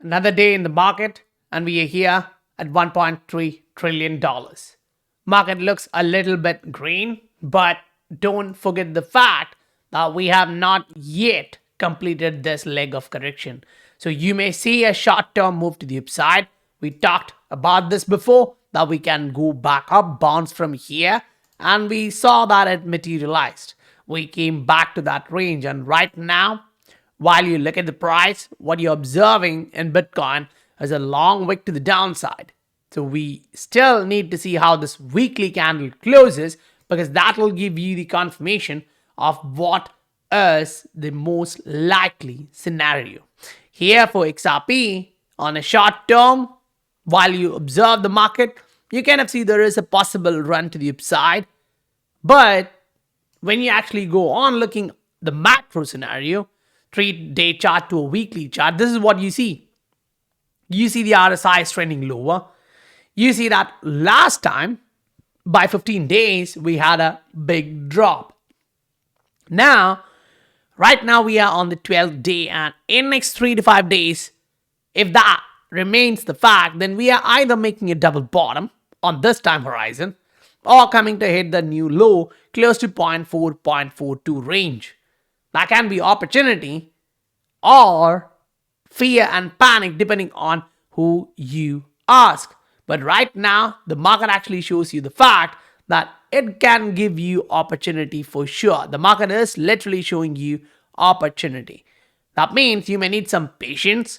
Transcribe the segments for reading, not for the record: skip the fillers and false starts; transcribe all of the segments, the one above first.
Another day in the market, and we are here at $1.3 trillion. Market looks a little bit green, but don't forget the fact that we have not yet completed this leg of correction. So you may see a short-term move to the upside. We talked about this before, that we can go back up, bounce from here, and we saw that it materialized. We came back to that range, and right now, while you look at the price, what you're observing in Bitcoin is a long wick to the downside. So we still need to see how this weekly candle closes, because that will give you the confirmation of what is the most likely scenario. Here for XRP, on a short term, while you observe the market, you kind of see there is a possible run to the upside. But when you actually go on looking the macro scenario, 3-day chart to a weekly chart, this is what you see. You see the RSI is trending lower. You see that last time, by 15 days, we had a big drop. Now, right now we are on the 12th day, and in next 3 to 5 days, if that remains the fact, then we are either making a double bottom on this time horizon or coming to hit the new low close to 0.4, 0.42 range. That can be opportunity or fear and panic depending on who you ask. But right now, the market actually shows you the fact that it can give you opportunity for sure. The market is literally showing you opportunity. That means you may need some patience.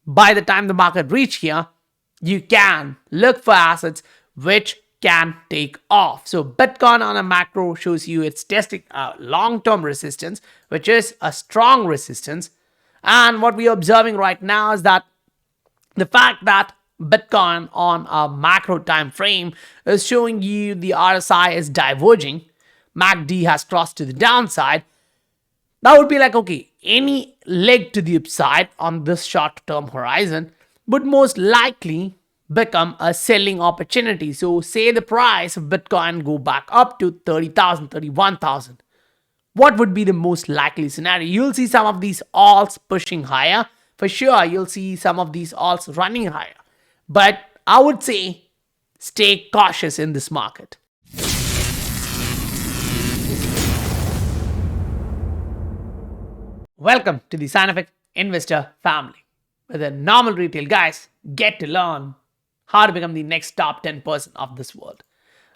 By the time the market reach here, you can look for assets which can take off. So Bitcoin on a macro shows you it's testing a long-term resistance, which is a strong resistance. And what we are observing right now is that the fact that Bitcoin on a macro time frame is showing you the RSI is diverging. MACD has crossed to the downside. That would be like, okay, any leg to the upside on this short-term horizon would most likely become a selling opportunity. So say the price of Bitcoin go back up to 30,000, 31,000. What would be the most likely scenario? You'll see some of these alts pushing higher. For sure, you'll see some of these alts running higher. But I would say stay cautious in this market. Welcome to the Scientific Investor family, where the normal retail guys get to learn how to become the next top 10% of this world.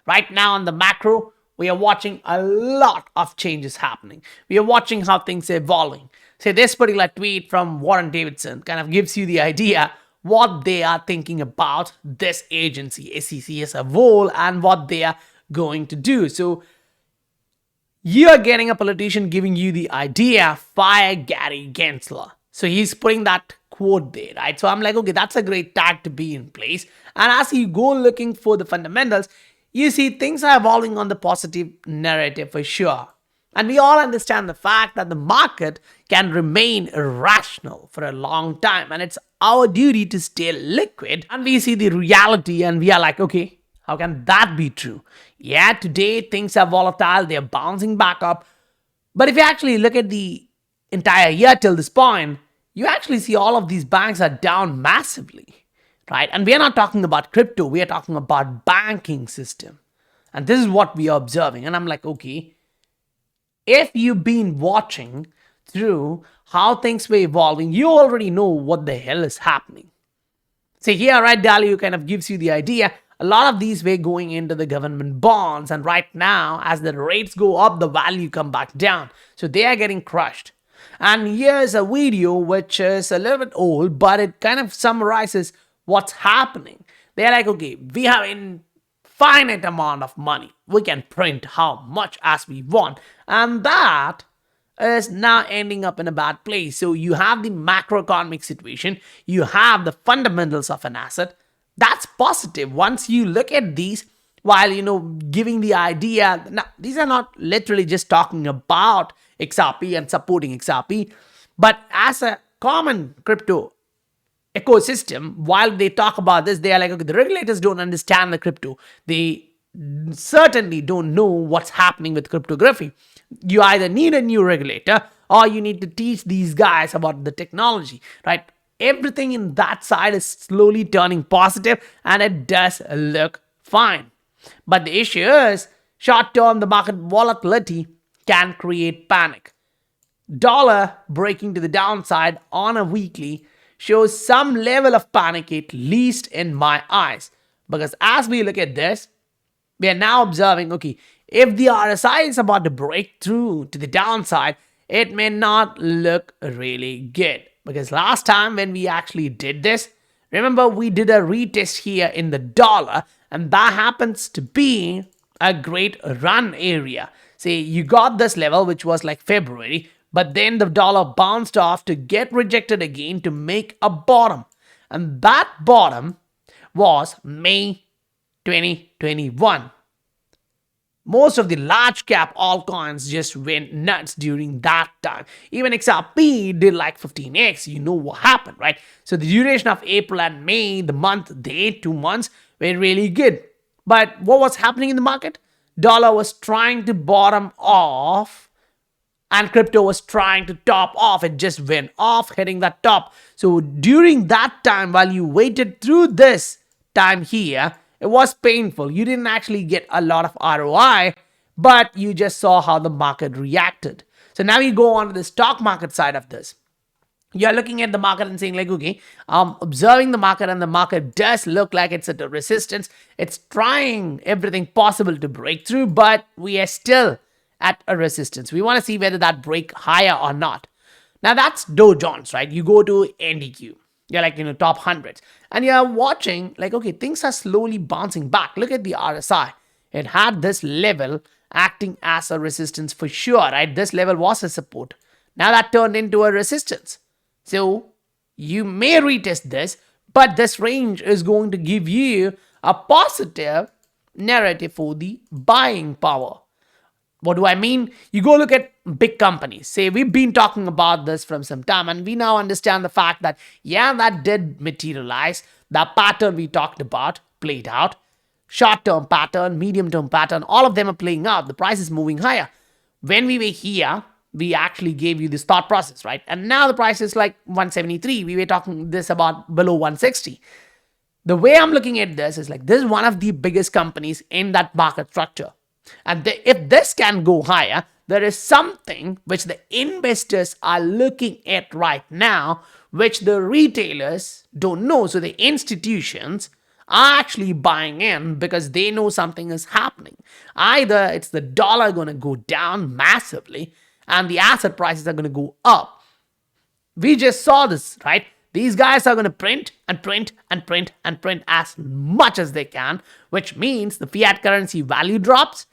Right now on the macro, we are watching a lot of changes happening. We are watching how things are evolving. Say this particular tweet from Warren Davidson kind of gives you the idea what they are thinking about this agency, SEC as a whole, and what they are going to do. So you're getting a politician giving you the idea, fire Gary Gensler. So he's putting that quote there, right? So I'm like, okay, that's a great tag to be in place. And as you go looking for the fundamentals, you see things are evolving on the positive narrative for sure. And we all understand the fact that the market can remain irrational for a long time. And it's our duty to stay liquid. And we see the reality and we are like, okay, how can that be true? Yeah, today things are volatile. They're bouncing back up. But if you actually look at the entire year till this point, you actually see all of these banks are down massively, right? And we are not talking about crypto. We are talking about banking system. And this is what we are observing. And I'm like, okay, if you've been watching through how things were evolving, you already know what the hell is happening. See here, right, value kind of gives you the idea. A lot of these were going into the government bonds. And right now, as the rates go up, the value come back down. So they are getting crushed. And here's a video which is a little bit old, but it kind of summarizes what's happening. They're like, okay, we have infinite amount of money. We can print how much as we want. And that is now ending up in a bad place. So you have the macroeconomic situation. You have the fundamentals of an asset. That's positive. Once you look at these, while, giving the idea, now, these are not literally just talking about XRP and supporting XRP, but as a common crypto ecosystem, while they talk about this, they are like, okay, the regulators don't understand the crypto. They certainly don't know what's happening with cryptography. You either need a new regulator or you need to teach these guys about the technology, right? everything in that side is slowly turning positive and it does look fine. But the issue is, short term, the market volatility can create panic. Dollar breaking to the downside on a weekly shows some level of panic, at least in my eyes. Because as we look at this, we are now observing, okay, if the RSI is about to break through to the downside, it may not look really good. Because last time when we actually did this, remember we did a retest here in the dollar, and that happens to be a great run area. See, you got this level, which was like February, but then the dollar bounced off to get rejected again to make a bottom. And that bottom was May 2021. Most of the large cap altcoins just went nuts during that time. Even XRP did like 15x. You know what happened, right? So the duration of April and May, the month, day, 2 months, were really good. But what was happening in the market? Dollar was trying to bottom off and crypto was trying to top off. It just went off, hitting that top. So during that time, while you waited through this time here, it was painful. You didn't actually get a lot of ROI, but you just saw how the market reacted. So now you go on to the stock market side of this. You're looking at the market and saying like, okay, observing the market, and the market does look like it's at a resistance. It's trying everything possible to break through, but we are still at a resistance. We want to see whether that break higher or not. Now that's Dow Jones, right? You go to NDQ. You're like, top hundreds. And you're watching like, okay, things are slowly bouncing back. Look at the RSI. It had this level acting as a resistance for sure, right? This level was a support. Now that turned into a resistance. So you may retest this, but this range is going to give you a positive narrative for the buying power. What do I mean? You go look at big companies. Say, we've been talking about this from some time, and we now understand the fact that, yeah, that did materialize. That pattern we talked about played out. Short-term pattern, medium-term pattern, all of them are playing out. The price is moving higher. When we were here, we actually gave you this thought process, right? And now the price is like 173. We were talking this about below 160. The way I'm looking at this is like, this is one of the biggest companies in that market structure. And if this can go higher, there is something which the investors are looking at right now, which the retailers don't know. So the institutions are actually buying in because they know something is happening. Either it's the dollar going to go down massively and the asset prices are going to go up. We just saw this, right? These guys are going to print and print and print and print as much as they can, which means the fiat currency value drops.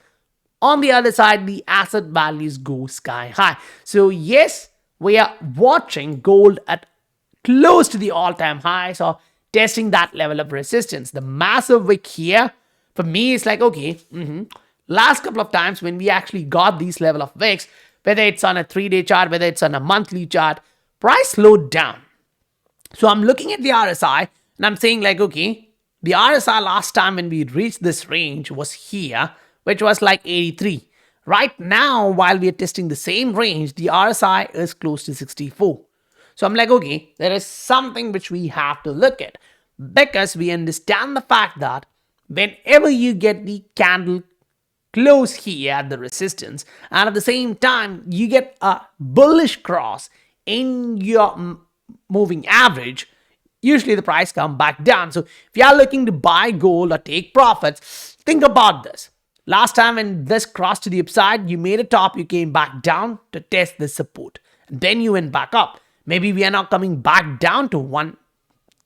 On the other side, the asset values go sky high. So yes, we are watching gold at close to the all-time highs or testing that level of resistance. The massive wick here, for me, is like, okay, last couple of times when we actually got these level of wicks, whether it's on a 3-day chart, whether it's on a monthly chart, price slowed down. So I'm looking at the RSI and I'm saying like, okay, the RSI last time when we reached this range was here, which was like 83. Right now, while we are testing the same range, the RSI is close to 64. So I'm like, okay, there is something which we have to look at, because we understand the fact that whenever you get the candle close here at the resistance, and at the same time, you get a bullish cross in your moving average, usually the price comes back down. So if you are looking to buy gold or take profits, think about this. Last time when this crossed to the upside, you made a top, you came back down to test the support. And then you went back up. Maybe we are now coming back down to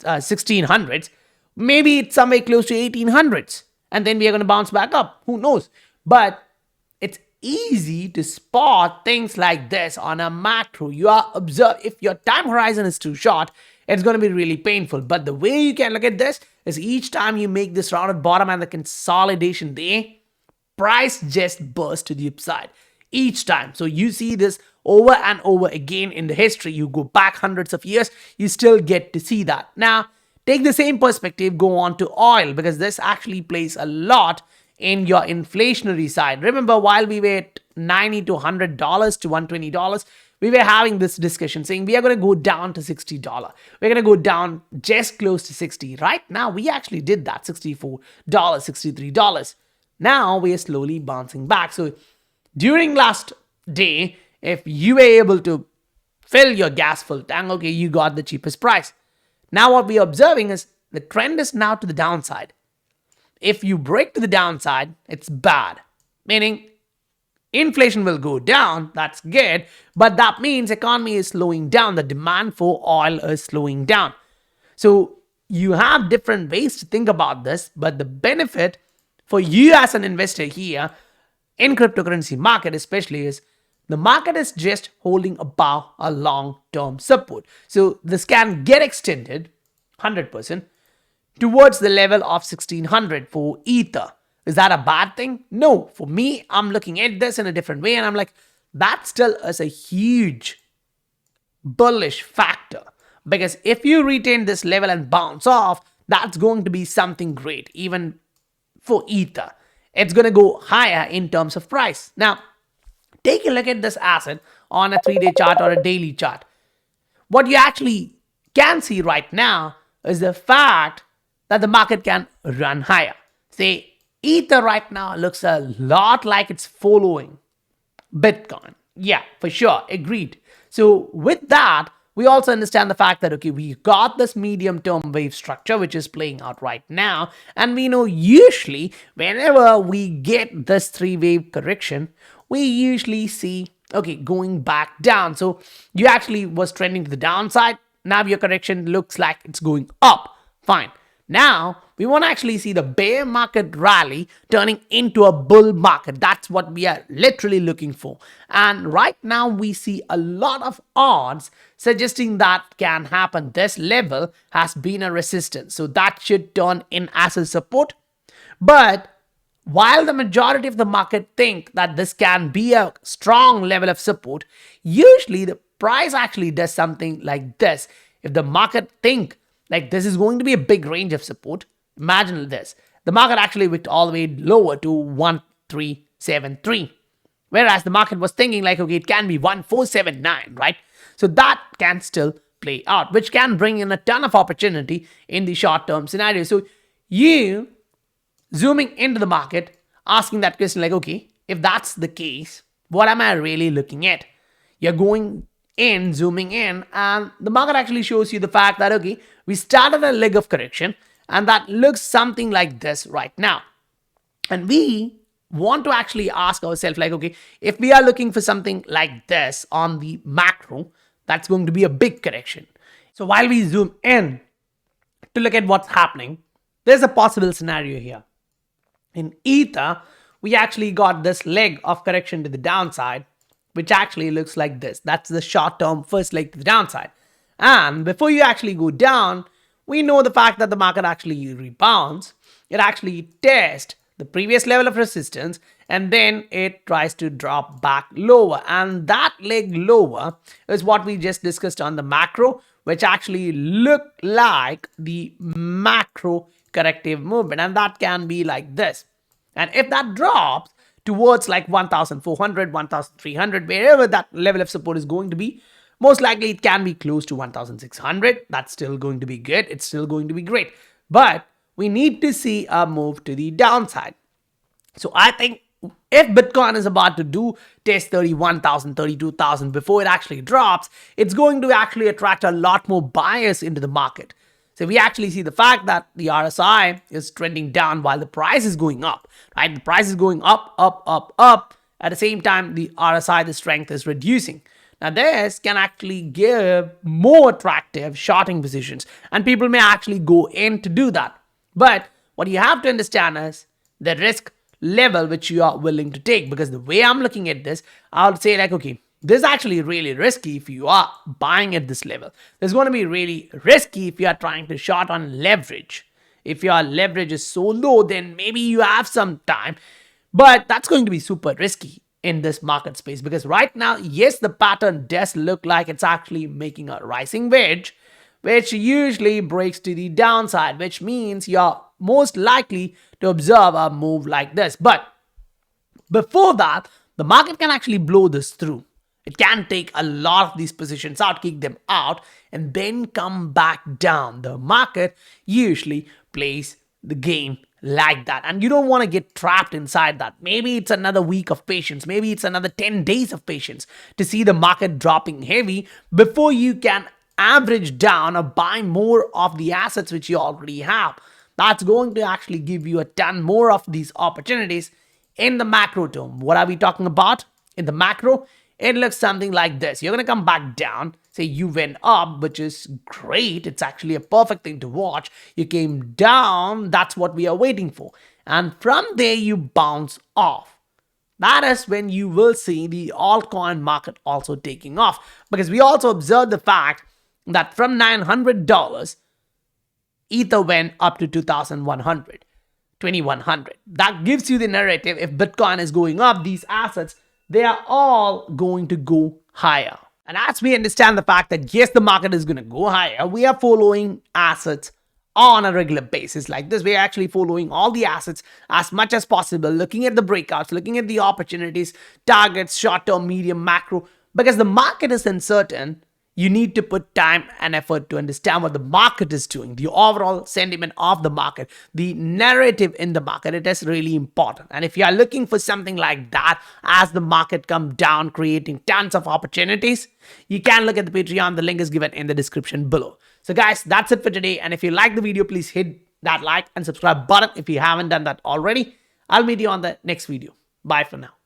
1600s. Maybe it's somewhere close to 1800s. And then we are going to bounce back up. Who knows? But it's easy to spot things like this on a macro. You are observe. If your time horizon is too short, it's going to be really painful. But the way you can look at this is each time you make this rounded bottom and the consolidation day, price just bursts to the upside each time. So you see this over and over again in the history. You go back hundreds of years, you still get to see that. Now, take the same perspective, go on to oil, because this actually plays a lot in your inflationary side. Remember, while we were at $90 to $100 to $120, we were having this discussion saying we are going to go down to $60. We're going to go down just close to 60. Right now, we actually did that, $64, $63. Now we are slowly bouncing back. So during last day, if you were able to fill your gas full tank, okay, you got the cheapest price. Now what we are observing is the trend is now to the downside. If you break to the downside, it's bad. Meaning inflation will go down, that's good, but that means economy is slowing down, the demand for oil is slowing down. So you have different ways to think about this, but the benefit for you as an investor here in cryptocurrency market especially is the market is just holding above a long-term support. So this can get extended 100% towards the level of 1600 for Ether. Is that a bad thing? No. For me, I'm looking at this in a different way and I'm like, that still is a huge bullish factor. Because if you retain this level and bounce off, that's going to be something great, even for Ether. It's going to go higher in terms of price. Now, take a look at this asset on a 3-day chart or a daily chart. What you actually can see right now is the fact that the market can run higher. Say, Ether right now looks a lot like it's following Bitcoin. Yeah, for sure. Agreed. So with that, we also understand the fact that, okay, we got this medium-term wave structure, which is playing out right now. And we know usually whenever we get this 3-wave correction, we usually see, okay, going back down. So you actually was trending to the downside. Now your correction looks like it's going up. Fine. Now, we want to actually see the bear market rally turning into a bull market. That's what we are literally looking for. And right now, we see a lot of odds suggesting that can happen. This level has been a resistance. So that should turn in as a support. But while the majority of the market think that this can be a strong level of support, usually the price actually does something like this. If the market think like this is going to be a big range of support, imagine this. The market actually went all the way lower to 1373. Whereas the market was thinking like, okay, it can be 1479, right? So that can still play out, which can bring in a ton of opportunity in the short-term scenario. So you zooming into the market, asking that question like, okay, if that's the case, what am I really looking at? You're going in, zooming in, and the market actually shows you the fact that, okay, we started a leg of correction and that looks something like this right now. And we want to actually ask ourselves like, okay, if we are looking for something like this on the macro, that's going to be a big correction. So while we zoom in to look at what's happening, there's a possible scenario here. In Ether, we actually got this leg of correction to the downside, which actually looks like this. That's the short-term first leg to the downside. And before you actually go down, we know the fact that the market actually rebounds. It actually tests the previous level of resistance and then it tries to drop back lower. And that leg lower is what we just discussed on the macro, which actually look like the macro corrective movement. And that can be like this. And if that drops towards like 1,400, 1,300, wherever that level of support is going to be, most likely it can be close to 1,600. That's still going to be good. It's still going to be great. But we need to see a move to the downside. So I think if Bitcoin is about to do test 31,000, 32,000 before it actually drops, it's going to actually attract a lot more buyers into the market. So we actually see the fact that the RSI is trending down while the price is going up, right? The price is going up, up, up, up. At the same time, the RSI, the strength is reducing. Now this can actually give more attractive shorting positions and people may actually go in to do that. But what you have to understand is the risk level which you are willing to take, because the way I'm looking at this, I would say like, okay, this is actually really risky if you are buying at this level. This is going to be really risky if you are trying to short on leverage. If your leverage is so low, then maybe you have some time, but that's going to be super risky in this market space because right now, yes, the pattern does look like it's actually making a rising wedge, which usually breaks to the downside, which means you're most likely to observe a move like this. But before that, the market can actually blow this through. It can take a lot of these positions out, kick them out, and then come back down. The market usually plays the game like that. And you don't want to get trapped inside that. Maybe it's another week of patience. Maybe it's another 10 days of patience to see the market dropping heavy before you can average down or buy more of the assets which you already have. That's going to actually give you a ton more of these opportunities in the macro term. What are we talking about? In the macro, it looks something like this. You're going to come back down. Say you went up, which is great. It's actually a perfect thing to watch. You came down. That's what we are waiting for. And from there, you bounce off. That is when you will see the altcoin market also taking off. Because we also observed the fact that from $900, Ether went up to 2,100, 2,100. That gives you the narrative. If Bitcoin is going up, these assets, they are all going to go higher. And as we understand the fact that yes, the market is going to go higher, we are following assets on a regular basis like this. We are actually following all the assets as much as possible, looking at the breakouts, looking at the opportunities, targets, short-term, medium, macro. Because the market is uncertain, you need to put time and effort to understand what the market is doing, the overall sentiment of the market, the narrative in the market. It is really important. And if you are looking for something like that as the market comes down, creating tons of opportunities, you can look at the Patreon. The link is given in the description below. So guys, that's it for today. And if you like the video, please hit that like and subscribe button if you haven't done that already. I'll meet you on the next video. Bye for now.